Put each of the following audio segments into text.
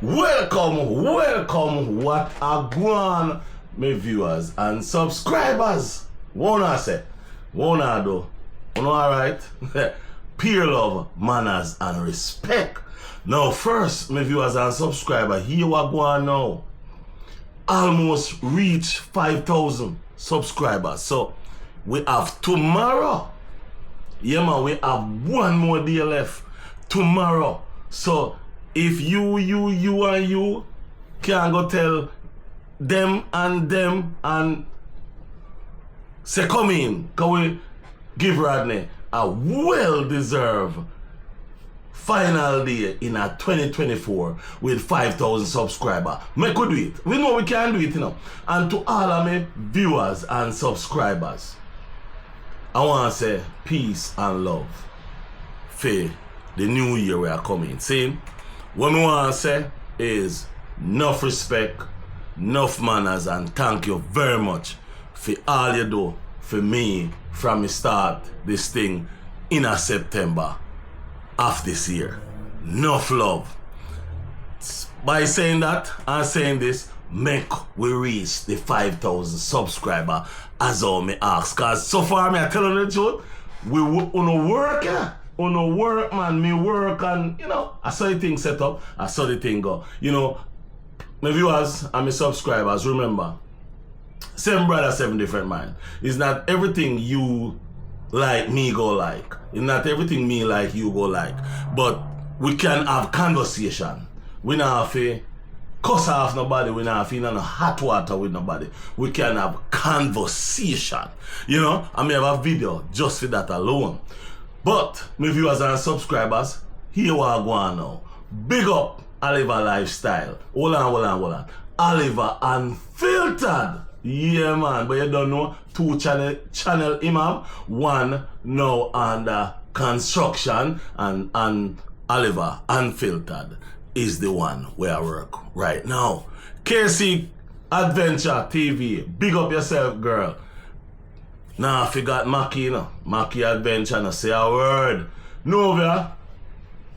Welcome, what a guan, my viewers and subscribers. Wanna say, wanna do, alright? Peer love, manners and respect. Now first, my viewers and subscribers, here we go now. Almost reach 5,000 subscribers. So we have tomorrow. Yeah man, we have one more day left tomorrow. So if you can go tell them and say come in, can we give Rodney a well-deserved final day in a 2024 with 5,000 subscribers. Make we do it. We know we can do it, you know. And to all of my viewers and subscribers, I want to say peace and love for the new year we are coming. See, what I want to say is enough respect, enough manners, and thank you very much for all you do for me from the start this thing in a September of this year. Enough love. By saying that and saying this, make we reach the 5,000 subscriber as all me ask. Cause so far me I tell you the truth, we wanna work, yeah. Wanna work, man. Me work and you know, I saw the thing set up, I saw the thing go. You know, my viewers and my subscribers, remember, same brother, seven different mind. It's not everything you like me go like. It's not everything me like you go like. But we can have conversation. We not have to cuss off nobody. We not have to no hot water with nobody. We can have conversation. You know, I may have a video just for that alone. But my viewers and subscribers, here we are going now. Big up Oliver Lifestyle. Hold on. Oliver Unfiltered. Yeah man, but you don't know, two channel imam, one now under construction and Oliver Unfiltered is the one where I work right now. KC Adventure TV, big up yourself girl. Nah, I forgot Mackie, you know. Mackie Adventure, no say a word. Novia,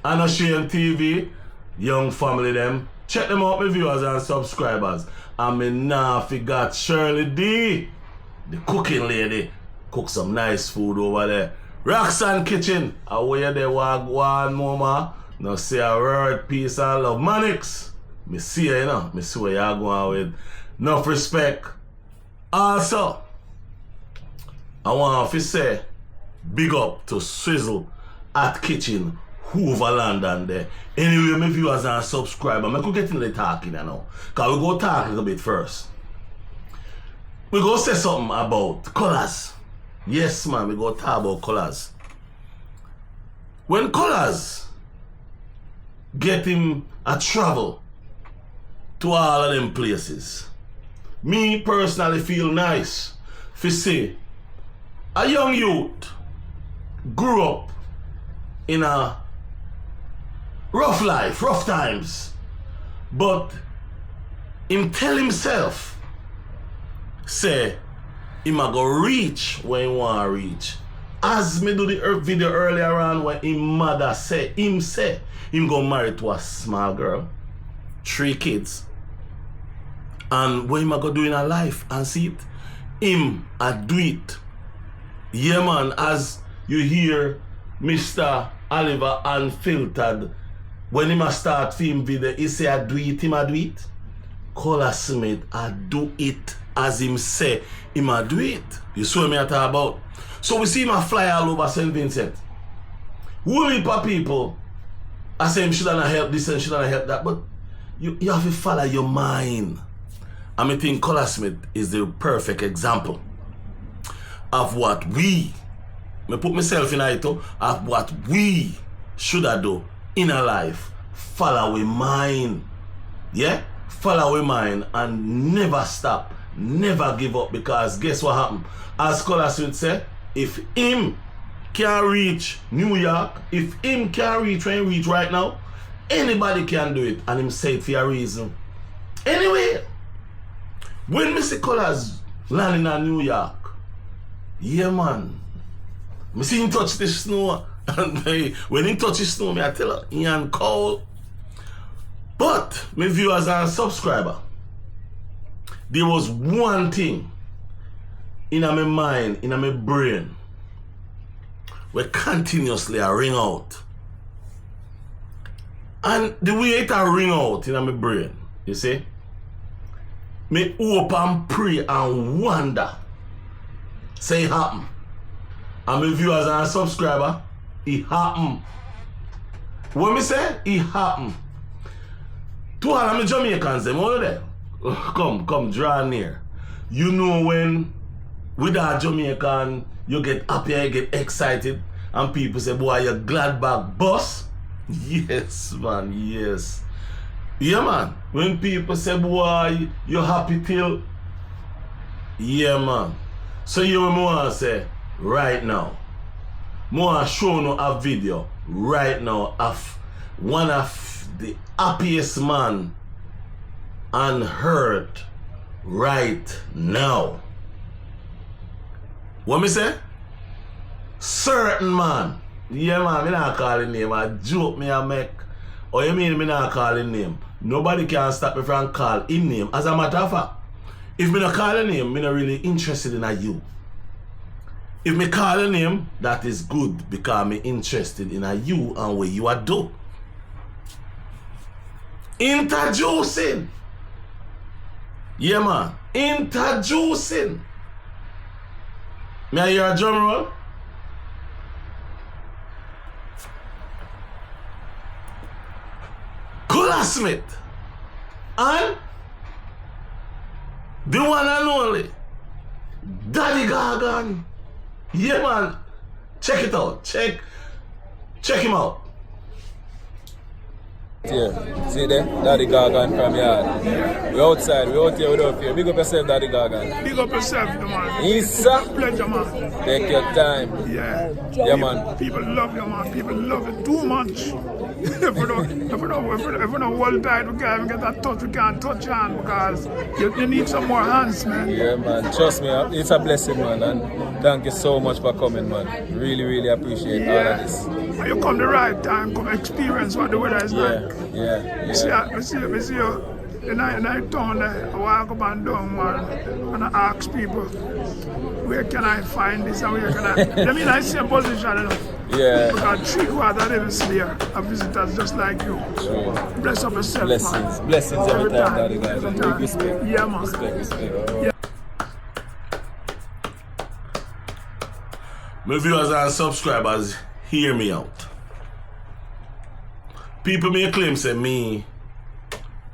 Unashamed TV, young family them. Check them out, my viewers and subscribers. And me nah forgot Shirley D, the cooking lady. Cook some nice food over there. Roxanne Kitchen, away there one mama. No say a word, peace and love. Manix, me see you, you know. Me see where y'all going with. Enough respect. Also, I want to say big up to Swizzle at Kitchen, Hoover, London there. Anyway, my viewers and subscribers, I could get in the talking, you know. Because we go talk a little bit first. We go say something about Colaz. Yes, man, we go talk about Colaz. When Colaz get him a travel to all of them places, me personally feel nice for say a young youth grew up in a rough life, rough times, but him tell himself, say, him a go reach where he want to reach. As me do the video earlier on when his mother say, him go marry to a small girl, 3 kids, and what him a go do in a life and see it, him a do it. Yeah man, as you hear Mr. Oliver Unfiltered, when him a start film video, he say I do it, him a do it. Colaz Smith, I do it as him say, him a do it. You see what me I talk about? So we see him a fly all over St. Vincent. Whole heap of people, I say him shouldn't help this and shouldn't help that, but you have to follow your mind. And I think Colaz Smith is the perfect example of what we, I put myself in it, of what we should do in our life. Follow our mind. Yeah? Follow our mind and never stop. Never give up, because guess what happened? As Colaz Smith say, if him can reach New York, if him can reach where he reach right now, anybody can do it. And him say it for a reason. Anyway, when Mr. Colaz landing in New York, yeah man, I see him touch the snow, and when he touch the snow, I tell her, he and cold. But, my viewers and subscriber, there was one thing in my mind, in my brain, where continuously I ring out. And the way it a ring out in my brain, you see, me hope and pray and wonder, say it happen. And my viewers and subscriber, it happen. What me say? It happen. To all of my Jamaicans, them over there, come, draw near. You know when with a Jamaican, you get happy, you get excited, and people say, boy, you glad back boss? Yes, man, yes. Yeah, man. When people say, boy, you happy till? Yeah, man. So you want to say, right now, more show you a video right now of one of the happiest man on earth right now. What me say? Certain man. Yeah, man, me not call him name. A joke me I make. Or you mean me not call him name? Nobody can stop me from call him name. As a matter of fact, if me not call him name, me not really interested in a you. If me call him name, that is good because me interested in a you and what you are do. Introducing. Yeah, man. Introducing. May I hear a drum roll? Colaz Smith. And the one and only Daddy Gargon. Yeah, man. Check it out. Check him out. Yeah, see there? Daddy Gargon from yard. We outside, we out here without fear. Big up yourself, Daddy Gargon. Big up yourself, man. Yes, sir. Pleasure, man. Take your time. Yeah. Yeah, man. People love you, man. People love you too much. if we don't hold tight, we can't even get that touch. We can't touch your hand because you need some more hands, man. Yeah, man. Trust me, it's a blessing, man. And thank you so much for coming, man. Really, really appreciate all of this. And you come the right time, come experience what the weather is like. Yeah. Me see you. In I town there, I walk up and down, man, and I ask people, where can I find this and where can I mean, I see a position, you know. Yeah. Because 3/4 of them is there are visitors just like you. Sure. Bless up yourself, Blessings. man. Blessings every time, Daddy Every Gargon. time. Big respect. Yeah, man. Respect. Yeah. My viewers and subscribers, hear me out. People may claim say me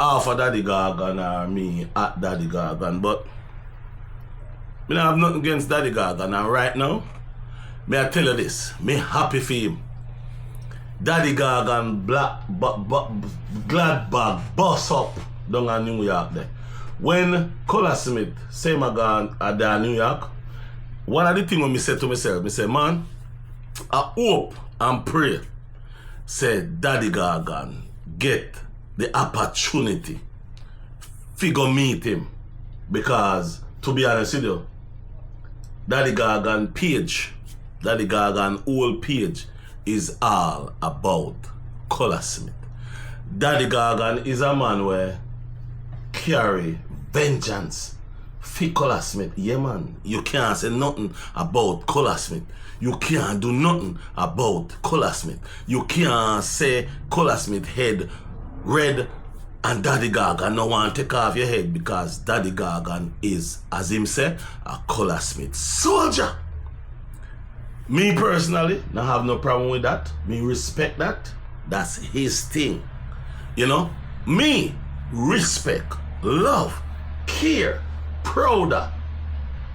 half of Daddy Gargon or me at Daddy Gargon, but me not have nothing against Daddy Gargon, and right now, may I tell you this, me happy for him. Daddy Gargon glad bag bust up down in New York there. When Colaz Smith say my gone at New York, one of the things I said to myself, I said, man, I hope and pray, say Daddy Gargon get the opportunity figure meet him, because to be honest with you, Daddy Gargon page, Daddy Gargon whole page is all about Colaz Smith. Daddy Gargon is a man where carry vengeance for Colaz Smith. Yeah, man, you can't say nothing about Colaz Smith. You can't do nothing about Colaz Smith. You can't say Colaz Smith head red and Daddy Gargon no want to take off your head, because Daddy Gargon is, as him say, a Colaz Smith soldier. Me personally, I have no problem with that. Me respect that. That's his thing. You know? Me respect, love, care, prouder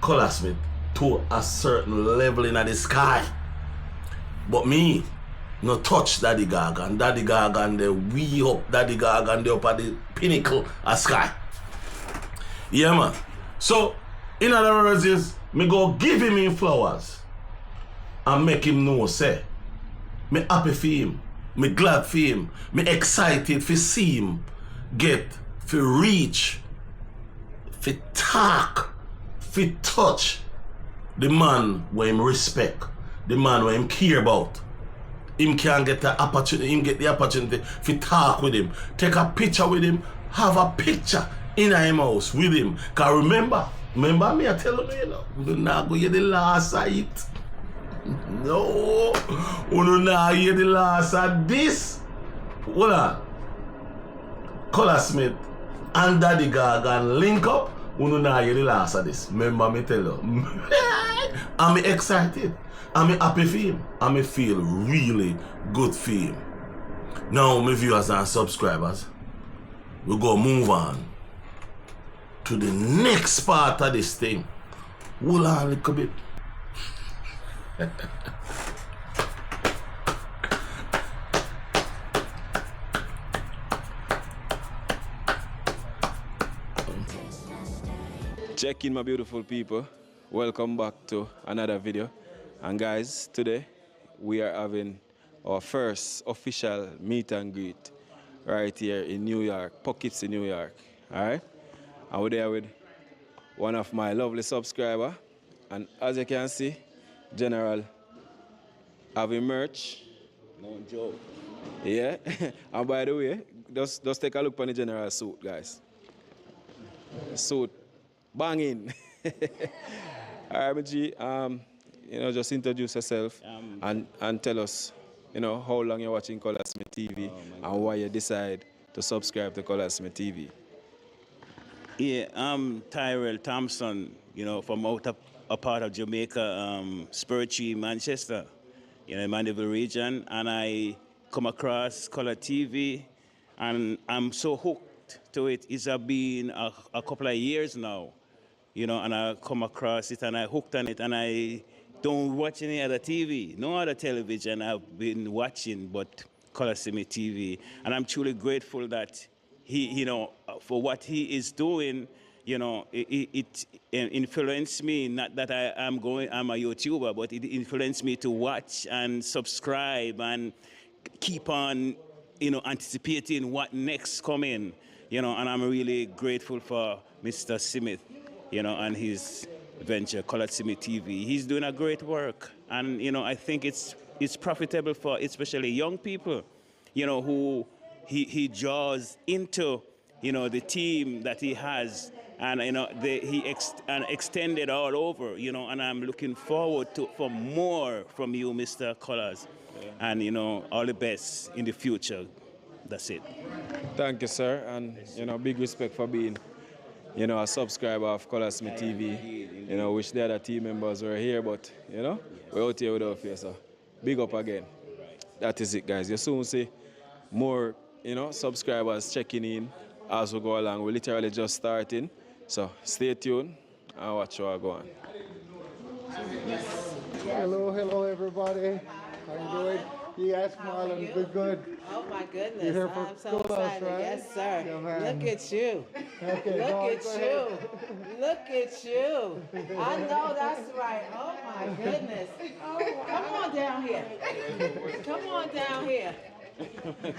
Colaz Smith to a certain level in the sky. But me, no touch Daddy Gargon. Daddy Gargon, the way up. Daddy Gargon, the up at the pinnacle of sky. Yeah, man. So, in other words, is me go give him his flowers and make him know, say, me happy for him, me glad for him, me excited for see him get, for reach, for talk, for touch the man where him respect, the man where him care about. him can get the opportunity, him get the opportunity to talk with him, take a picture with him, have a picture in him house with him. Cause remember me I tell you, you know, we not go hear the last of it. No, we not hear the last of this. Hold on. Colaz Smith and Daddy Gargon link up. We not hear the last of this. Remember me tell you. I'm excited. I'm happy for him. I feel really good for him. Now, my viewers and subscribers, we go move on to the next part of this thing. Hold on a little bit. Check in, my beautiful people. Welcome back to another video. And guys, today we are having our first official meet and greet right here in New York, Pockets in New York. Alright? And we're there with one of my lovely subscribers. And as you can see, General having merch. No joke. Yeah. And by the way, just take a look on the General suit, guys. Suit banging. Alright, G. You know, just introduce yourself and tell us, you know, how long you're watching Colaz Smith TV and why you decide to subscribe to Colaz Smith TV. Yeah, I'm Tyrell Thompson, you know, from out of a part of Jamaica, Spurtree, Manchester, you know, Mandeville region, and I come across Color TV, and I'm so hooked to it. It's been a couple of years now, you know, and I come across it and I hooked on it, and I don't watch any other TV, no other television I've been watching but Colaz Smith TV. And I'm truly grateful that he, you know, for what he is doing, you know, it influenced me, not that I'm a YouTuber, but it influenced me to watch and subscribe and keep on, you know, anticipating what next coming, you know, and I'm really grateful for Mr. Smith, you know, and his venture, Colaz Smith TV. He's doing a great work, and you know, I think it's profitable for especially young people, you know, who he draws into, you know, the team that he has, and you know, he extended all over, you know, and I'm looking forward for more from you, Mr. Colaz, and you know, all the best in the future. That's it. Thank you, sir, and you know, big respect for being, you know, a subscriber of Colaz Smith TV. You know, wish the other team members were here, but, you know, we're out here without fear, so big up again. That is it, guys. You soon see more, you know, subscribers checking in as we go along. We're literally just starting, so stay tuned and watch how I go on. Hello, everybody. How you doing? You guys smiling, good. Oh my goodness, You're here I'm for so excited. right? Yes, sir. Yeah, man. Look at you. Okay, Look go at ahead. you. Look at you. I know that's right. Oh my goodness. Oh, come on down here. Come on down here.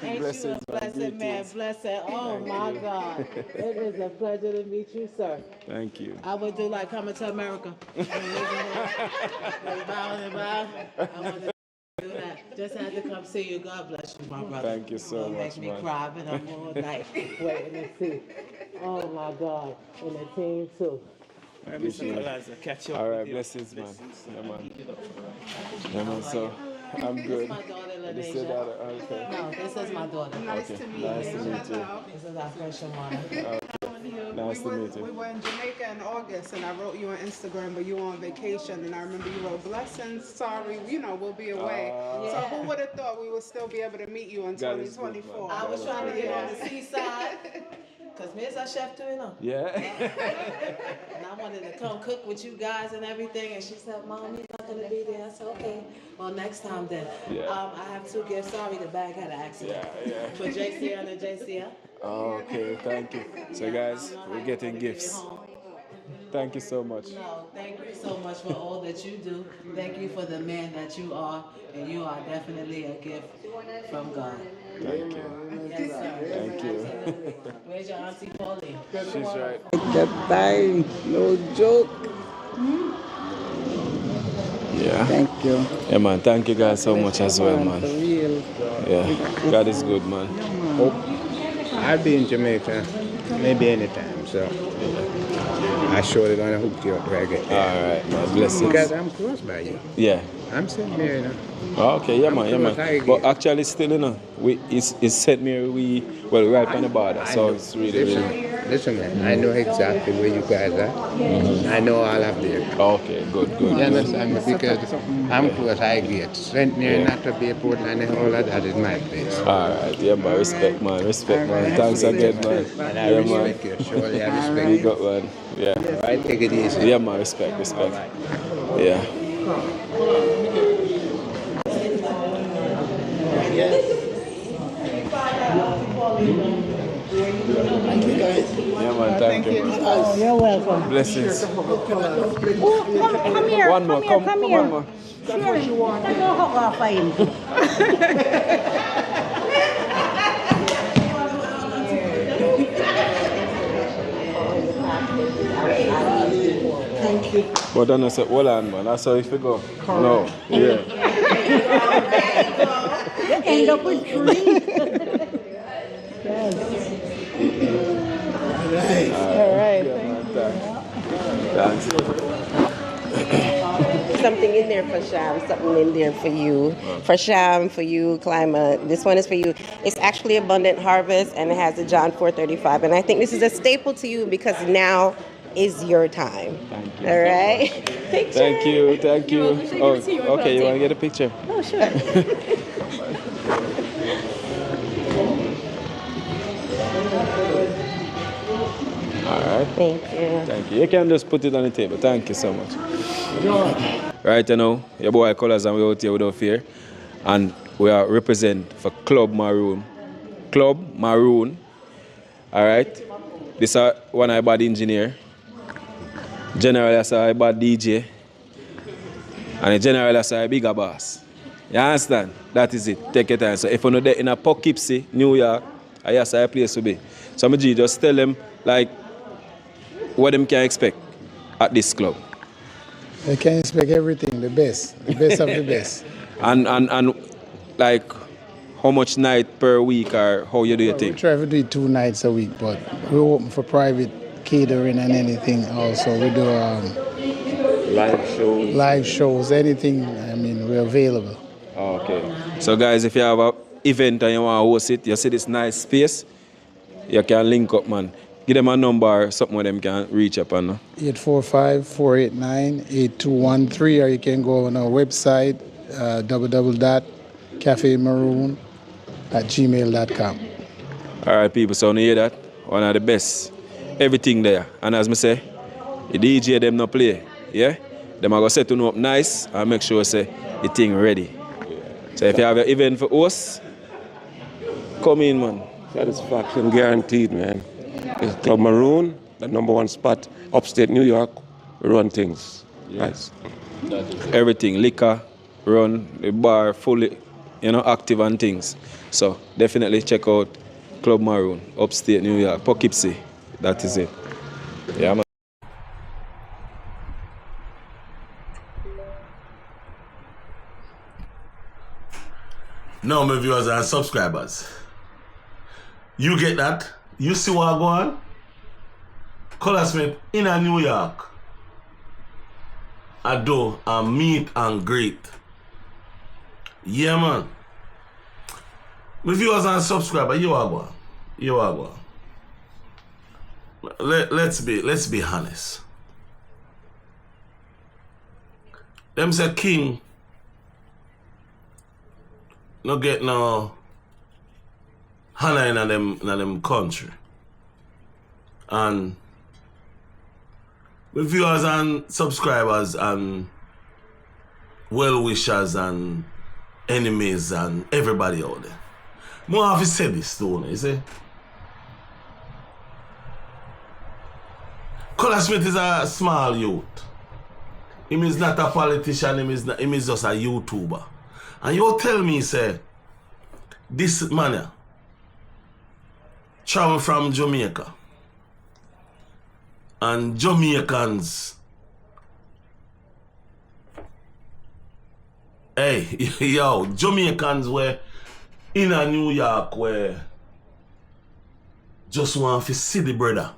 Ain't you a blessed man, blessed? Oh my God. It is a pleasure to meet you, sir. Thank you. I would do like Coming to America. Like bow and bow. I want to do that. Just had to come see you. God bless you, my brother. Thank you so much, Make me man. cry, but I'm all night waiting to see. Oh my God. And the team too. All right, Mr. Colaz, catch up. All right, with you. blessings, man. Yeah, man, so I'm This good. is my daughter, This is your Lanisha. daughter, okay. No, this is my daughter. Nice to meet you. This is our first Shawana. Nice to meet We you. were in Jamaica in August, and I wrote you on Instagram, but you were on vacation, and I remember you wrote, blessings, sorry, you know, we'll be away. So who would have thought we would still be able to meet you in God is good, 2024? I was trying to get on the seaside. Because me as a chef too, you know. Yeah? And I wanted to come cook with you guys and everything. And she said, Mom, you're not going to be there. I said, okay. Well, next time then. Yeah. I have two gifts. Sorry, the bag had an accident. Yeah. For JCL and the JCL. Okay, thank you. So guys, we're getting gifts. Thank you so much. No, thank you so much for all that you do. Thank you for the man that you are. And you are definitely a gift from God. Thank you. Yes, sir. Thank you. Absolutely. Where's your Auntie Pauline? She's right. That thing, no joke. Yeah. Thank you. Yeah, man. Thank you guys so much as well, man. For real. Yeah. God is good, man. I'll be in Jamaica maybe anytime, so I surely gonna hook you up where I get there. All right, man. Blessings. Because I'm close by you. Yeah. I'm St. Mary now. Oh, okay, yeah, man, yeah, close, man. But actually, still, you know, it's St. Mary, right on the border, so it's really, Listen, man, I know exactly where you guys are. I know all of there. Okay, good. You understand me? Because I'm close, I get St. Mary, not to be a Portland, and all of that is my place. All right, yeah, man. Respect, man. Thanks again, man. And I respect you. Surely I respect you. Got one. Yeah. Right, take it easy. Yeah, man. Respect. Yeah. Yeah, man, thank you. Oh, you're welcome. Blessings. Oh, come here. One more. One more. Sure. I go hug off of him. Thank you. But then I said, hold on, man. That's how if you go. No. Yeah. You end up with three. All right. Thanks. Something in there for Sham, something in there for you. For Sham, for you, Climate. This one is for you. It's actually Abundant Harvest, and it has a John 4:35. And I think this is a staple to you because now is your time. Thank you. All right? Thank you. Oh, okay, you want to get a picture? Oh, sure. All right. Thank you. You can just put it on the table. Thank you so much. Right, you know, your boy Colaz and we're out here without fear. And we are represent for Club Maroon. All right. This is one of bad engineer. General is a bad DJ. And the general is a bigger boss. You understand? That is it. Take your time. So if you're not there in a Poughkeepsie, New York, I have a place to be. So I'm just tell them like what them can expect at this club. They can expect everything, the best of the best. And like how much night per week or how you do your thing? We try to do it 2 nights a week, but we're open for private catering and anything also. We do live shows, anything, I mean, we're available. Okay. So guys, if you have an event and you want to host it, you see this nice space, you can link up, man. Give them a number or something where them can reach up on. 845-489-8213, or you can go on our website, www.cafemaroon@gmail.com. All right, people, so you hear that? One of the best. Everything there. And as I say, the DJ them no play. Yeah? Them are going to set you up nice and make sure say the thing ready. So if you have an event for us, come in, man. Satisfaction guaranteed, man. It's Club Maroon, the #1 spot, upstate New York. We run things. Yeah. Nice. Everything, liquor, run, the bar fully, active and things. So definitely check out Club Maroon, upstate New York, Poughkeepsie. That is it. Yeah, man. Now, my viewers and subscribers, you get that? You see what I go on? Colaz Smith in a New York. I do a meet and greet. Yeah, man. My viewers and subscribers, you are going. Let's be honest. Them say king no get no honor in them country. And with viewers and subscribers and well-wishers and enemies and everybody out there. More have to say this too, you see? Colaz Smith is a small youth. He is not a politician, he is just a YouTuber. And you tell me, say, this man travel from Jamaica. And Jamaicans, hey, yo, Jamaicans were in a New York where just want to see the brother,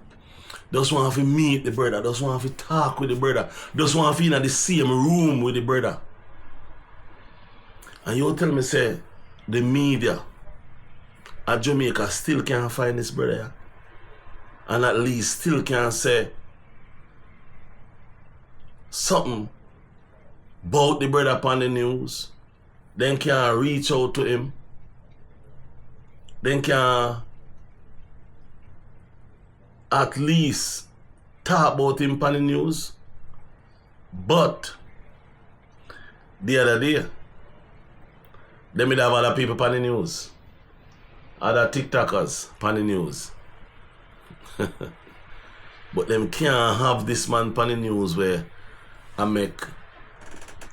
just want to meet the brother, just want to talk with the brother, just want to be in the same room with the brother. And you tell me, say, the media at Jamaica still can't find this brother, yeah? And at least still can say something about the brother upon the news, then can reach out to him, then can at least talk about him upon the news. But the other day, they may have other people upon the news, other TikTokers upon the news. But them can't have this man upon the news where I make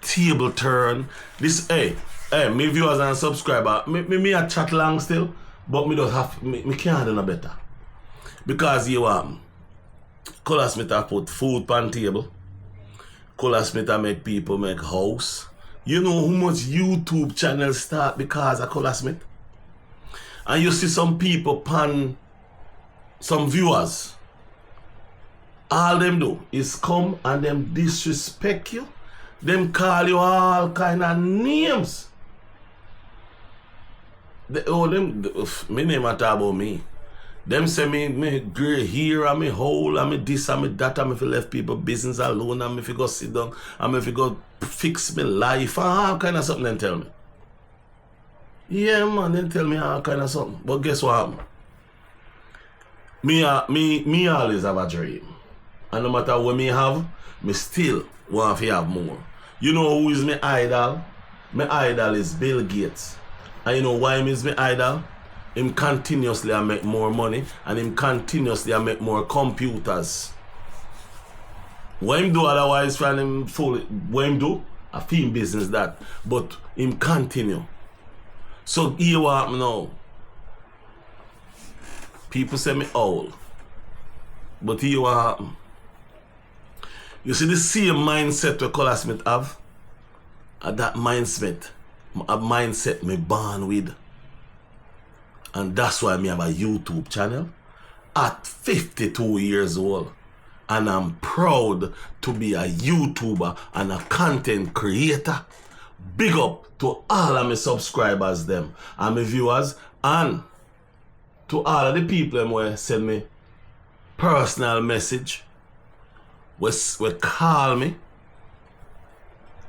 table turn. This, hey, me viewers and subscribers, me a chat long still, but me don't have, me can't do no better. Because you Colaz Smith have put food on table. Colaz Smith have make people make house. You know how much YouTube channels start because of Colaz Smith? And you see some people pan, some viewers, all them do is come and them disrespect you. Them call you all kind of names. Me name a talk about me. Them say me gray hair and me hole and me this and me that and me fi left people business alone and me fi go sit down and me fi go fix me life and all kind of something them tell me. Yeah man, them tell me all kind of something. But guess what happened? Me always have a dream. And no matter what me have, me still want to have more. You know who is my idol? My idol is Bill Gates. And you know why him is my idol? Him continuously I make more money and him continuously I make more computers. What him do otherwise from him full, what him do? A film business that. But him continue. So here what happen now. People say me old. But here what happen. You see the same mindset that Colaz Smith have? That mindset me born with. And that's why me have a YouTube channel at 52 years old. And I'm proud to be a YouTuber and a content creator. Big up to all of my subscribers them and my viewers and to all of the people who send me personal message. Will call me,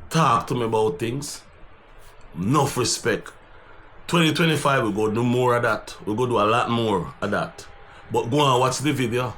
talk to me about things. Enough respect. 2025 we go do more of that. We go do a lot more of that. But go and watch the video